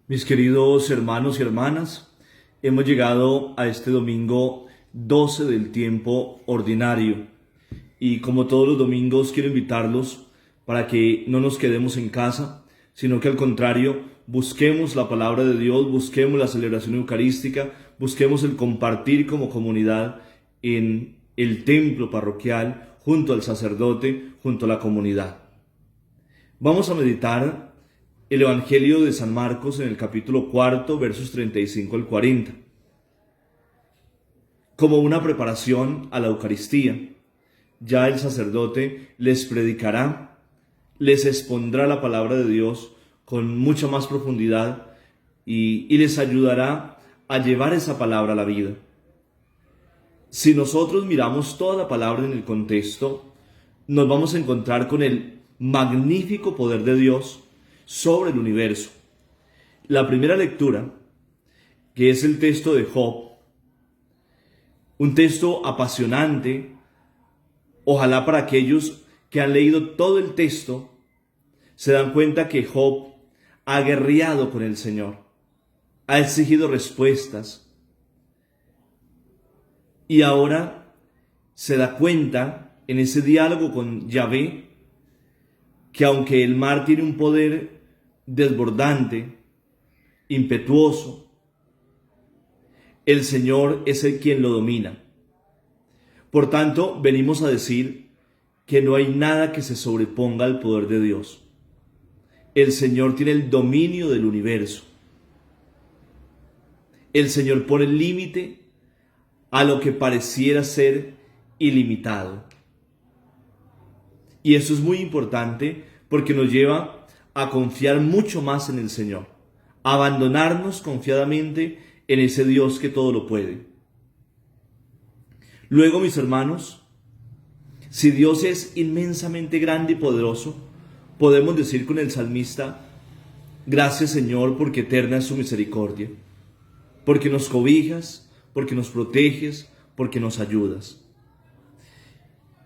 Mis queridos hermanos y hermanas, hemos llegado a este domingo 12 del tiempo ordinario y como todos los domingos quiero invitarlos para que no nos quedemos en casa, sino que al contrario busquemos la palabra de Dios, busquemos la celebración eucarística, busquemos el compartir como comunidad en el templo parroquial, junto al sacerdote, junto a la comunidad. Vamos a meditar el Evangelio de San Marcos en el capítulo cuarto, versos 35 al 40, como una preparación a la Eucaristía. Ya el sacerdote les predicará, les expondrá la palabra de Dios con mucha más profundidad y les ayudará a llevar esa palabra a la vida. Si nosotros miramos toda la palabra en el contexto, nos vamos a encontrar con el magnífico poder de Dios sobre el universo. La primera lectura, que es el texto de Job, un texto apasionante, ojalá para aquellos que han leído todo el texto, se dan cuenta que Job ha guerreado con el Señor, ha exigido respuestas y ahora se da cuenta en ese diálogo con Yahvé que aunque el mar tiene un poder desbordante, impetuoso, el Señor es el quien lo domina. Por tanto, venimos a decir que no hay nada que se sobreponga al poder de Dios. El Señor tiene el dominio del universo. El Señor pone el límite a lo que pareciera ser ilimitado. Y eso es muy importante porque nos lleva a confiar mucho más en el Señor, a abandonarnos confiadamente en ese Dios que todo lo puede. Luego, mis hermanos, si Dios es inmensamente grande y poderoso, podemos decir con el salmista: gracias, Señor, porque eterna es su misericordia, porque nos cobijas, porque nos proteges, porque nos ayudas.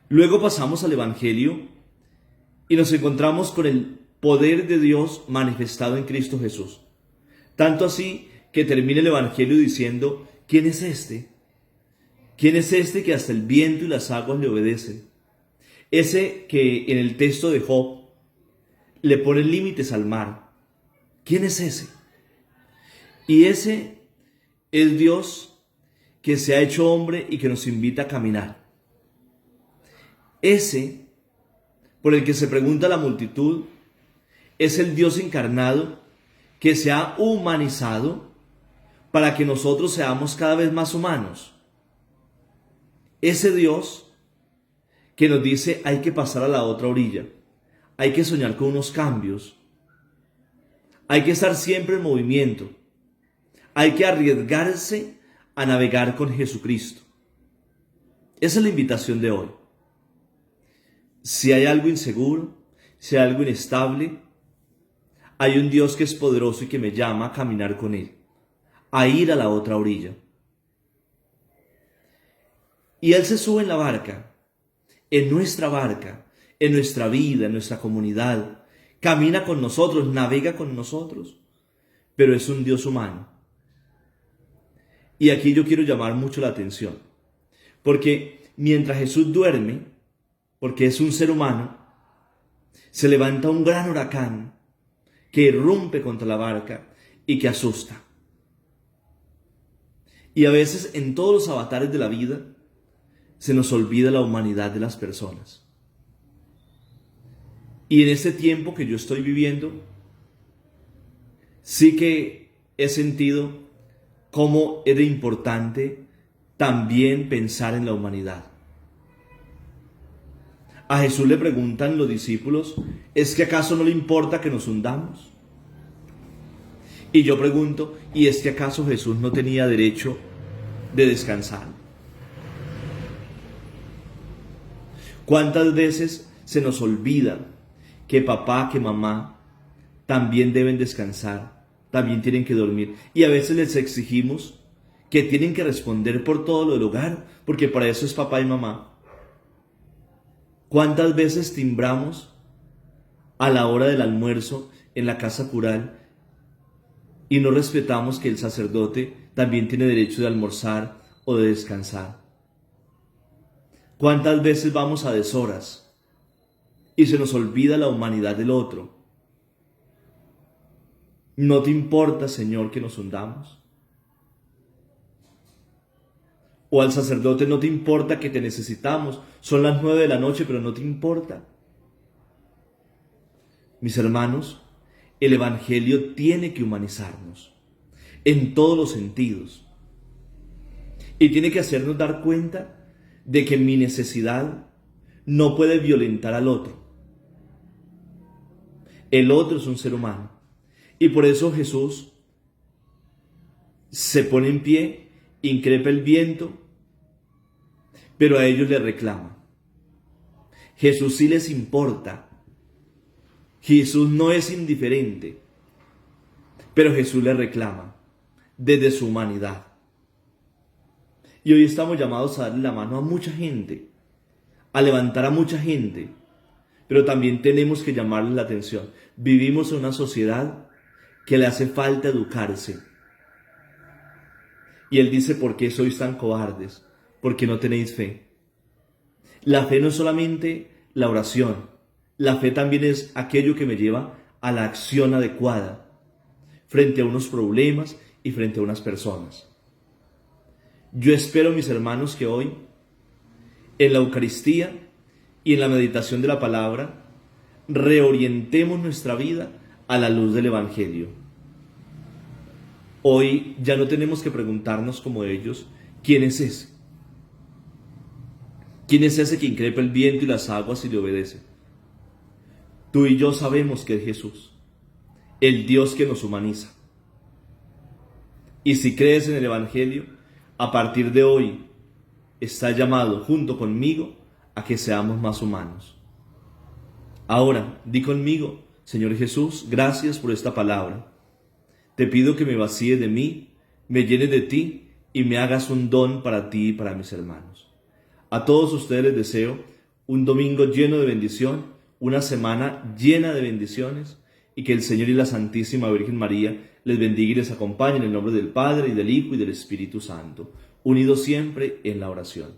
Luego pasamos al Evangelio y nos encontramos con el poder de Dios manifestado en Cristo Jesús. Tanto así que termina el Evangelio diciendo: ¿quién es este? ¿Quién es este que hasta el viento y las aguas le obedecen? Ese que en el texto de Job le pone límites al mar. ¿Quién es ese? Y ese es Dios que se ha hecho hombre y que nos invita a caminar. Ese por el que se pregunta la multitud es el Dios encarnado que se ha humanizado para que nosotros seamos cada vez más humanos. Ese Dios que nos dice: hay que pasar a la otra orilla, hay que soñar con unos cambios, hay que estar siempre en movimiento, hay que arriesgarse a navegar con Jesucristo. Esa es la invitación de hoy. Si hay algo inseguro, si hay algo inestable, hay un Dios que es poderoso y que me llama a caminar con Él, a ir a la otra orilla. Y Él se sube en la barca, en nuestra vida, en nuestra comunidad. Camina con nosotros, navega con nosotros, pero es un Dios humano. Y aquí yo quiero llamar mucho la atención, porque mientras Jesús duerme, porque es un ser humano, se levanta un gran huracán que irrumpe contra la barca y que asusta. Y a veces en todos los avatares de la vida se nos olvida la humanidad de las personas. Y en este tiempo que yo estoy viviendo, sí que he sentido cómo era importante también pensar en la humanidad. A Jesús le preguntan los discípulos: ¿es que acaso no le importa que nos hundamos? Y yo pregunto: ¿y es que acaso Jesús no tenía derecho de descansar? ¿Cuántas veces se nos olvida que papá, que mamá también deben descansar, también tienen que dormir? Y a veces les exigimos que tienen que responder por todo lo del hogar, porque para eso es papá y mamá. ¿Cuántas veces timbramos a la hora del almuerzo en la casa cural y no respetamos que el sacerdote también tiene derecho de almorzar o de descansar. ¿Cuántas veces vamos a deshoras y se nos olvida la humanidad del otro? ¿No te importa, Señor, que nos hundamos? ¿O al sacerdote no te importa que te necesitamos? Son las 9 de la noche, pero no te importa. Mis hermanos, el Evangelio tiene que humanizarnos en todos los sentidos. Y tiene que hacernos dar cuenta de que mi necesidad no puede violentar al otro. El otro es un ser humano. Y por eso Jesús se pone en pie, increpa el viento, pero a ellos les reclama. Jesús sí les importa. Jesús no es indiferente, pero Jesús les reclama desde su humanidad. Y hoy estamos llamados a darle la mano a mucha gente, a levantar a mucha gente, pero también tenemos que llamarles la atención. Vivimos en una sociedad que le hace falta educarse. Y Él dice, ¿por qué sois tan cobardes? Porque no tenéis fe. La fe no es solamente la oración, la fe también es aquello que me lleva a la acción adecuada frente a unos problemas y frente a unas personas. Yo espero, mis hermanos, que hoy, en la Eucaristía y en la meditación de la palabra, reorientemos nuestra vida a la luz del Evangelio. Hoy ya no tenemos que preguntarnos como ellos, ¿quién es ese? ¿Quién es ese que increpa el viento y las aguas y le obedece? Tú y yo sabemos que es Jesús, el Dios que nos humaniza. Y si crees en el Evangelio, a partir de hoy estás llamado junto conmigo a que seamos más humanos. Ahora, di conmigo, Señor Jesús, gracias por esta palabra. Te pido que me vacíes de mí, me llenes de ti y me hagas un don para ti y para mis hermanos. A todos ustedes les deseo un domingo lleno de bendición, una semana llena de bendiciones y que el Señor y la Santísima Virgen María les bendiga y les acompañe en el nombre del Padre y del Hijo y del Espíritu Santo, unidos siempre en la oración.